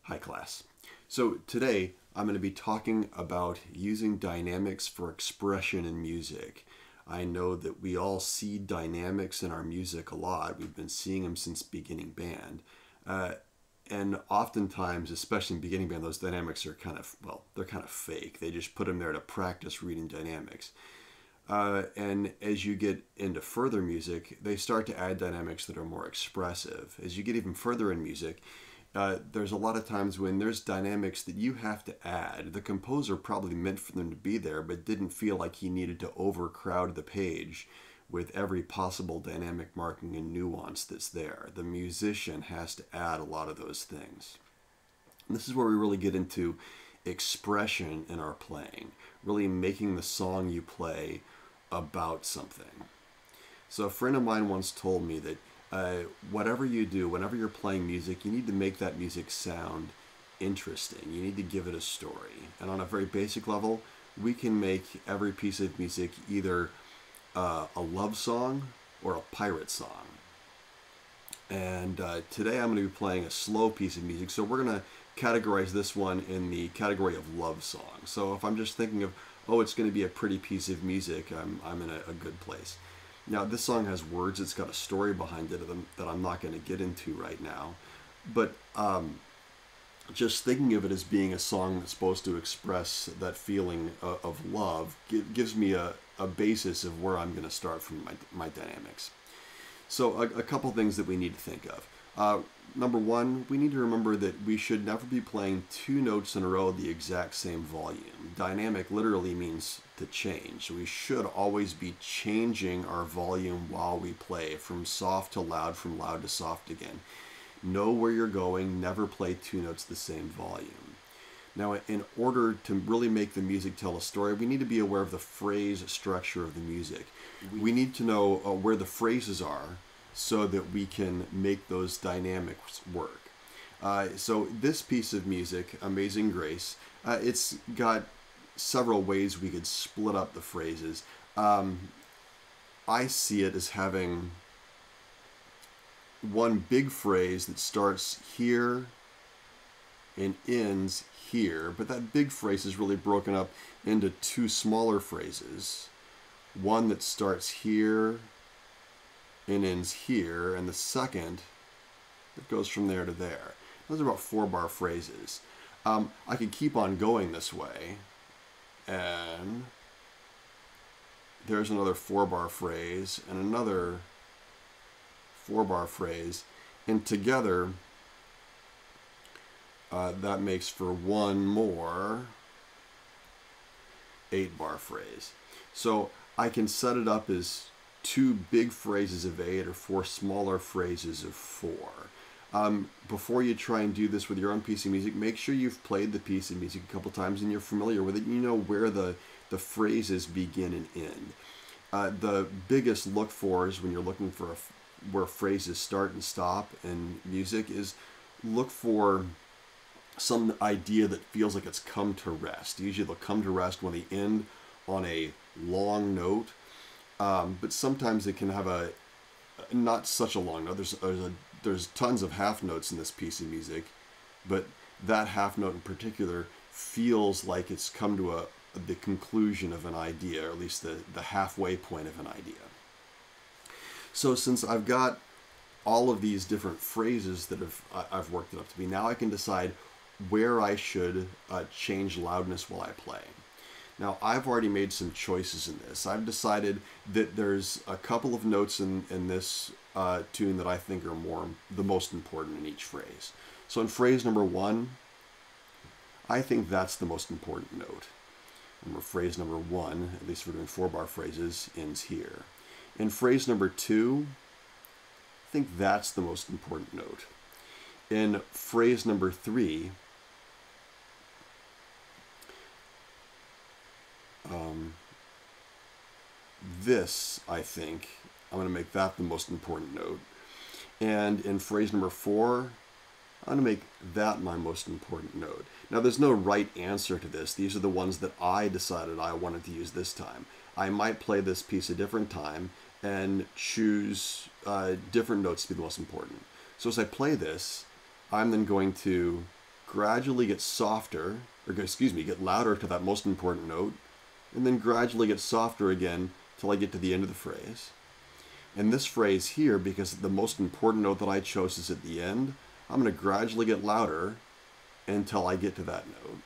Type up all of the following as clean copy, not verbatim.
Hi class. So today I'm going to be talking about using dynamics for expression in music. I know that we all see dynamics in our music a lot. We've been seeing them since beginning band. And oftentimes, especially in beginning band, those dynamics are they're kind of fake. They just put them there to practice reading dynamics. And as you get into further music, they start to add dynamics that are more expressive. As you get even further in music, there's a lot of times when there's dynamics that you have to add. The composer probably meant for them to be there, but didn't feel like he needed to overcrowd the page with every possible dynamic marking and nuance that's there. The musician has to add a lot of those things. And this is where we really get into expression in our playing, really making the song you play about something. So a friend of mine once told me that whatever you do, whenever you're playing music, you need to make that music sound interesting. You need to give it a story. And on a very basic level, we can make every piece of music either a love song or a pirate song. And today I'm going to be playing a slow piece of music. So we're going to categorize this one in the category of love song. So if I'm just thinking of, oh, it's going to be a pretty piece of music, I'm in a good place. Now, this song has words. It's got a story behind it that I'm not going to get into right now. But just thinking of it as being a song that's supposed to express that feeling of love gives me a basis of where I'm going to start from my dynamics. So a couple things that we need to think of. Number one, we need to remember that we should never be playing two notes in a row at the exact same volume. Dynamic literally means to change. So we should always be changing our volume while we play, from soft to loud, from loud to soft again. Know where you're going, never play two notes the same volume. Now, in order to really make the music tell a story, we need to be aware of the phrase structure of the music. We need to know where the phrases are so that we can make those dynamics work. So this piece of music, Amazing Grace, it's got several ways we could split up the phrases. I see it as having one big phrase that starts here and ends here, but that big phrase is really broken up into two smaller phrases. One that starts here and ends here, and the second that goes from there to there. Those are about 4-bar phrases. I could keep on going this way, and there's another 4-bar phrase and another 4-bar phrase, and together that makes for one more 8-bar phrase. So I can set it up as 2 big phrases of 8 or 4 smaller phrases of 4. Before you try and do this with your own piece of music, make sure you've played the piece of music a couple times and you're familiar with it. You know where the phrases begin and end. The biggest look fors when you're looking for where phrases start and stop in music is look for some idea that feels like it's come to rest. Usually they'll come to rest when they end on a long note. But sometimes it can have a not such a long note. There's tons of half notes in this piece of music, but that half note in particular feels like it's come to the conclusion of an idea, or at least the halfway point of an idea. So since I've got all of these different phrases that I've worked it up to be, now I can decide where I should change loudness while I play. Now, I've already made some choices in this. I've decided that there's a couple of notes in this tune that I think are the most important in each phrase. So in phrase number 1, I think that's the most important note. Remember, phrase number 1, at least we're doing 4-bar phrases, ends here. In phrase number 2, I think that's the most important note. In phrase number 3, this, I think, I'm going to make that the most important note. And in phrase number 4, I'm going to make that my most important note. Now, there's no right answer to this. These are the ones that I decided I wanted to use this time. I might play this piece a different time and choose different notes to be the most important. So as I play this, I'm then going to gradually get softer, or excuse me, get louder to that most important note, and then gradually get softer again till I get to the end of the phrase. And this phrase here, because the most important note that I chose is at the end, I'm going to gradually get louder until I get to that note.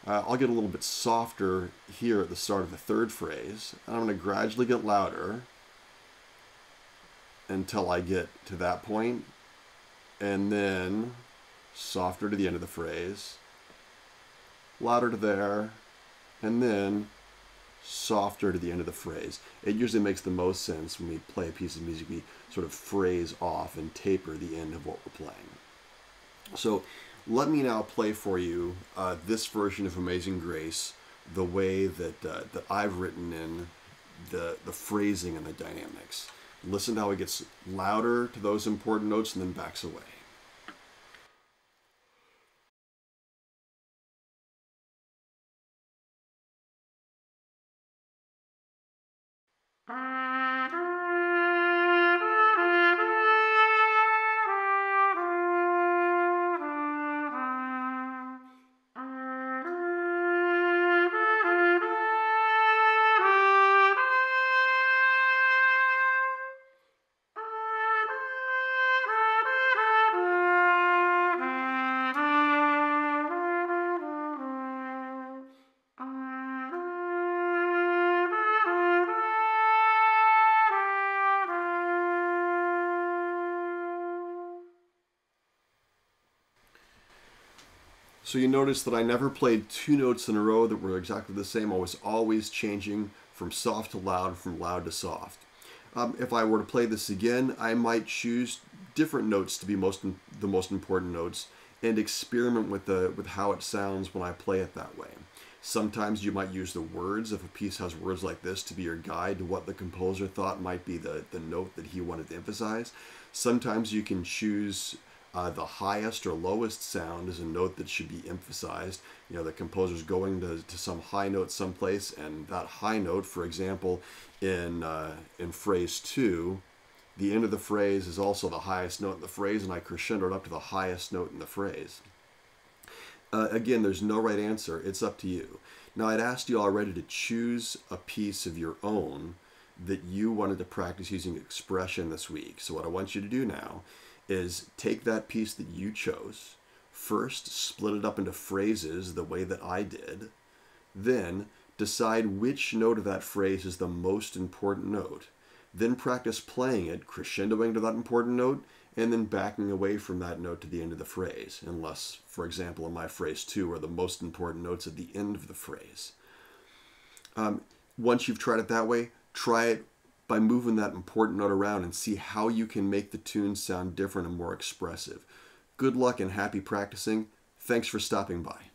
I'll get a little bit softer here at the start of the third phrase, and I'm going to gradually get louder until I get to that point, and then softer to the end of the phrase, louder to there, and then softer to the end of the phrase. It usually makes the most sense when we play a piece of music, we sort of phrase off and taper the end of what we're playing. So let me now play for you this version of Amazing Grace the way that, that I've written in the phrasing and the dynamics. Listen to how it gets louder to those important notes and then backs away. So you notice that I never played two notes in a row that were exactly the same. I was always changing from soft to loud, from loud to soft. If I were to play this again, I might choose different notes to be the most important notes and experiment with how it sounds when I play it that way. Sometimes you might use the words, if a piece has words like this, to be your guide to what the composer thought might be the note that he wanted to emphasize. Sometimes you can choose the highest or lowest sound is a note that should be emphasized. You know, the composer's going to some high note someplace, and that high note, for example, in phrase 2, the end of the phrase is also the highest note in the phrase, and I crescendoed up to the highest note in the phrase. Again, there's no right answer. It's up to you. Now, I'd asked you already to choose a piece of your own that you wanted to practice using expression this week. So what I want you to do now is take that piece that you chose, first split it up into phrases the way that I did, then decide which note of that phrase is the most important note, then practice playing it, crescendoing to that important note, and then backing away from that note to the end of the phrase, unless, for example, in my phrase 2 are the most important notes at the end of the phrase. Once you've tried it that way, try it by moving that important note around and see how you can make the tune sound different and more expressive. Good luck and happy practicing. Thanks for stopping by.